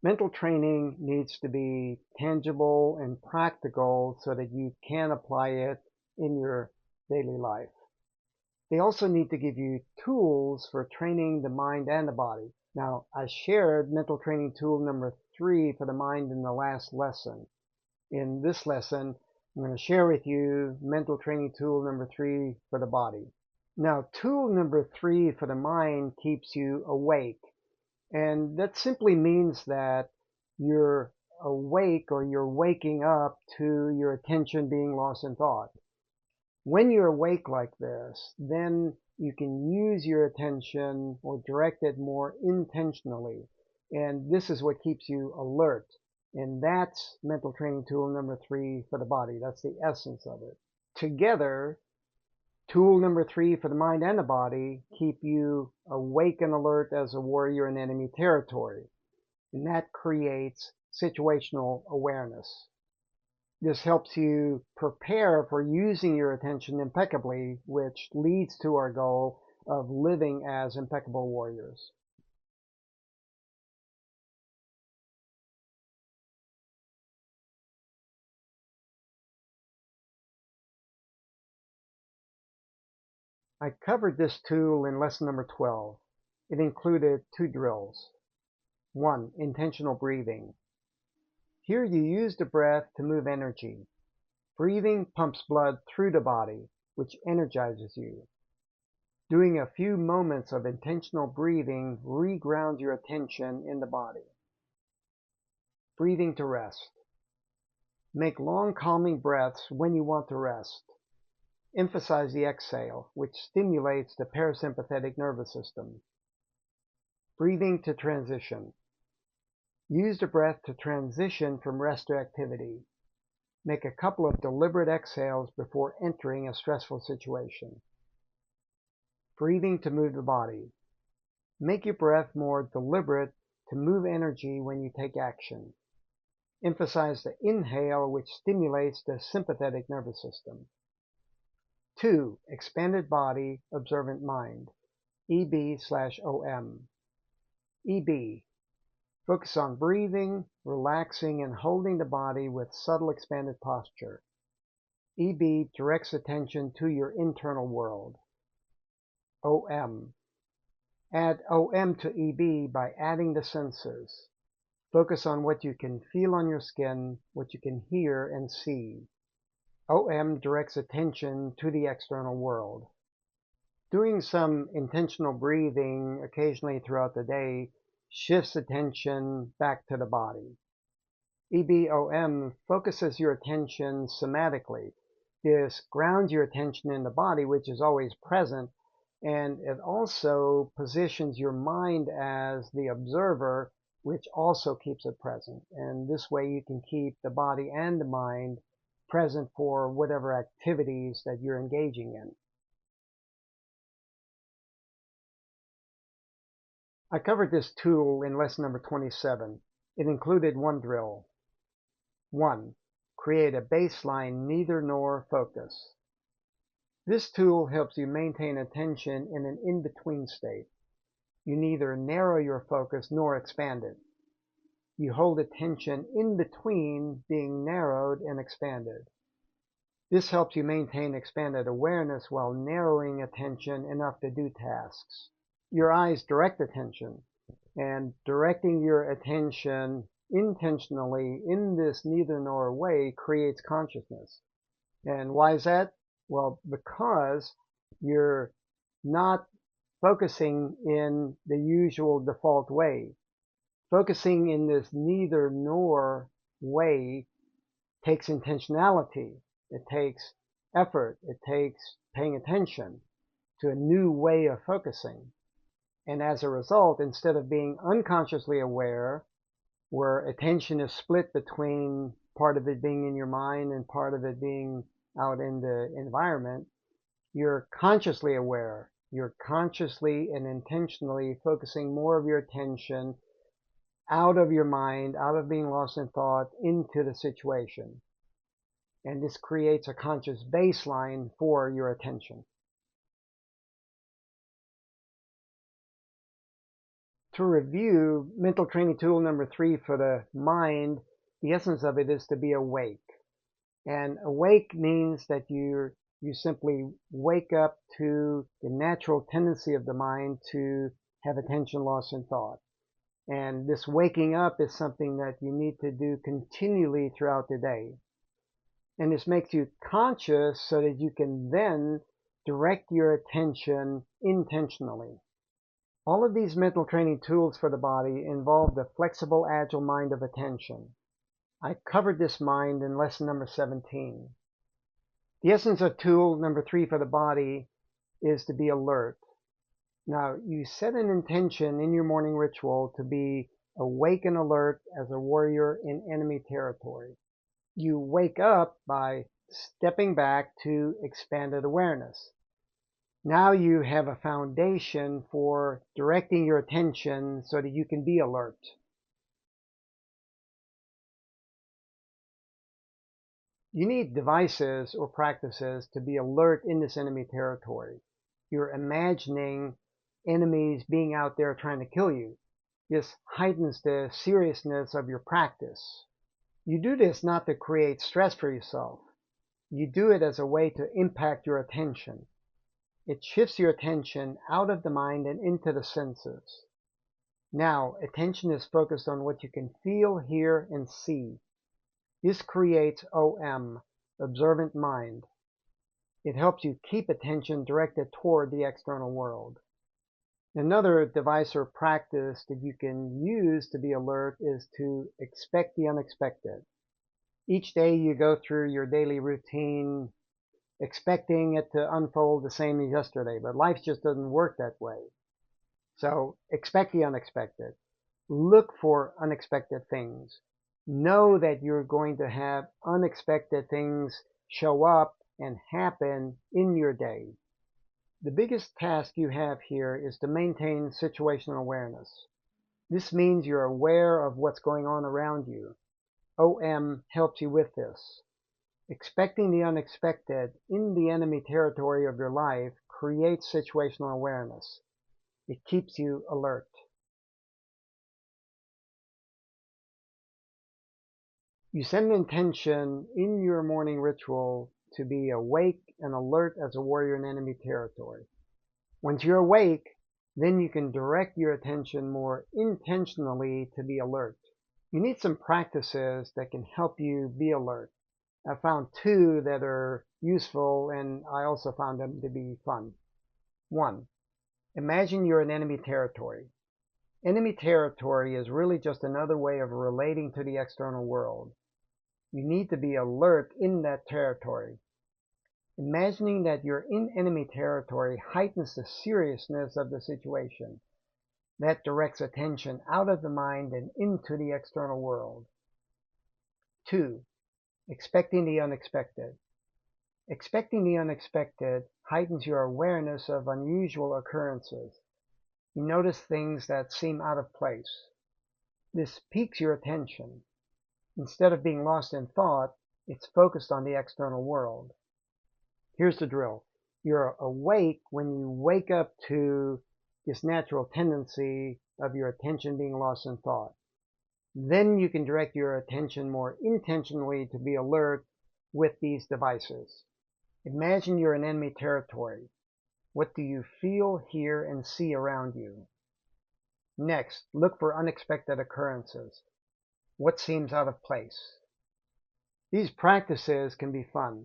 Mental training needs to be tangible and practical so that you can apply it in your daily life. They also need to give you tools for training the mind and the body. Now, I shared mental training tool number 3 for the mind in the last lesson. In this lesson, I'm going to share with you mental training tool number 3 for the body. Now, tool number 3 for the mind keeps you awake. And that simply means that you're awake or you're waking up to your attention being lost in thought. When you're awake like this, then you can use your attention or direct it more intentionally. And this is what keeps you alert. And that's mental training tool number 3 for the body. That's the essence of it. Together, tool number 3 for the mind and the body keep you awake and alert as a warrior in enemy territory. And that creates situational awareness. This helps you prepare for using your attention impeccably, which leads to our goal of living as impeccable warriors. I covered this tool in lesson number 12. It included 2 drills. 1. Intentional breathing. Here you use the breath to move energy. Breathing pumps blood through the body, which energizes you. Doing a few moments of intentional breathing regrounds your attention in the body. Breathing to rest. Make long calming breaths when you want to rest. Emphasize the exhale, which stimulates the parasympathetic nervous system. Breathing to transition. Use the breath to transition from rest to activity. Make a couple of deliberate exhales before entering a stressful situation. Breathing to move the body. Make your breath more deliberate to move energy when you take action. Emphasize the inhale, which stimulates the sympathetic nervous system. 2. Expanded body, observant mind. EB/OM. EB. Focus on breathing, relaxing, and holding the body with subtle expanded posture. EB directs attention to your internal world. OM. Add OM to EB by adding the senses. Focus on what you can feel on your skin, what you can hear and see. OM directs attention to the external world. Doing some intentional breathing occasionally throughout the day shifts attention back to the body. EBOM focuses your attention somatically. This grounds your attention in the body, which is always present, and it also positions your mind as the observer, which also keeps it present. And this way you can keep the body and the mind present for whatever activities that you're engaging in. I covered this tool in lesson number 27. It included 1 drill. 1. Create a baseline neither nor focus. This tool helps you maintain attention in an in-between state. You neither narrow your focus nor expand it. You hold attention in between being narrowed and expanded. This helps you maintain expanded awareness while narrowing attention enough to do tasks. Your eyes direct attention, and directing your attention intentionally in this neither nor way creates consciousness. And why is that? Well, because you're not focusing in the usual default way. Focusing in this neither nor way takes intentionality. It takes effort. It takes paying attention to a new way of focusing. And as a result, instead of being unconsciously aware, where attention is split between part of it being in your mind and part of it being out in the environment, you're consciously aware. You're consciously and intentionally focusing more of your attention out of your mind, out of being lost in thought, into the situation. And this creates a conscious baseline for your attention. To review, mental training tool number 3 for the mind, the essence of it is to be awake. And awake means that you simply wake up to the natural tendency of the mind to have attention loss in thought. And this waking up is something that you need to do continually throughout the day. And this makes you conscious so that you can then direct your attention intentionally. All of these mental training tools for the body involve the flexible, agile mind of attention. I covered this mind in lesson number 17. The essence of tool number 3 for the body is to be alert. Now, you set an intention in your morning ritual to be awake and alert as a warrior in enemy territory. You wake up by stepping back to expanded awareness. Now you have a foundation for directing your attention so that you can be alert. You need devices or practices to be alert in this enemy territory. You're imagining enemies being out there trying to kill you. This heightens the seriousness of your practice. You do this not to create stress for yourself. You do it as a way to impact your attention. It shifts your attention out of the mind and into the senses. Now, attention is focused on what you can feel, hear, and see. This creates OM, observant mind. It helps you keep attention directed toward the external world. Another device or practice that you can use to be alert is to expect the unexpected. Each day you go through your daily routine expecting it to unfold the same as yesterday, but life just doesn't work that way. So expect the unexpected. Look for unexpected things. Know that you're going to have unexpected things show up and happen in your day. The biggest task you have here is to maintain situational awareness. This means you're aware of what's going on around you. OM helps you with this. Expecting the unexpected in the enemy territory of your life creates situational awareness. It keeps you alert. You set an intention in your morning ritual to be awake and alert as a warrior in enemy territory. Once you're awake, then you can direct your attention more intentionally to be alert. You need some practices that can help you be alert. I found 2 that are useful, and I also found them to be fun. 1. Imagine you're in enemy territory. Enemy territory is really just another way of relating to the external world. You need to be alert in that territory. Imagining that you're in enemy territory heightens the seriousness of the situation. That directs attention out of the mind and into the external world. 2. Expecting the unexpected. Expecting the unexpected heightens your awareness of unusual occurrences. You notice things that seem out of place. This piques your attention. Instead of being lost in thought, it's focused on the external world. Here's the drill. You're awake when you wake up to this natural tendency of your attention being lost in thought. Then you can direct your attention more intentionally to be alert with these devices. Imagine you're in enemy territory. What do you feel, hear, and see around you? Next, look for unexpected occurrences. What seems out of place? These practices can be fun.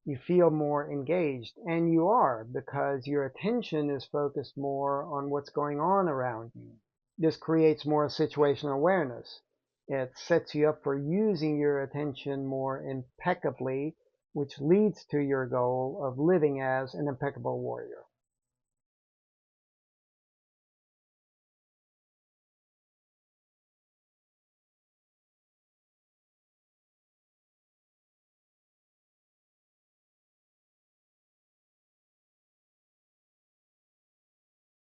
You feel more engaged, and you are, because your attention is focused more on what's going on around you. This creates more situational awareness. It sets you up for using your attention more impeccably, which leads to your goal of living as an impeccable warrior.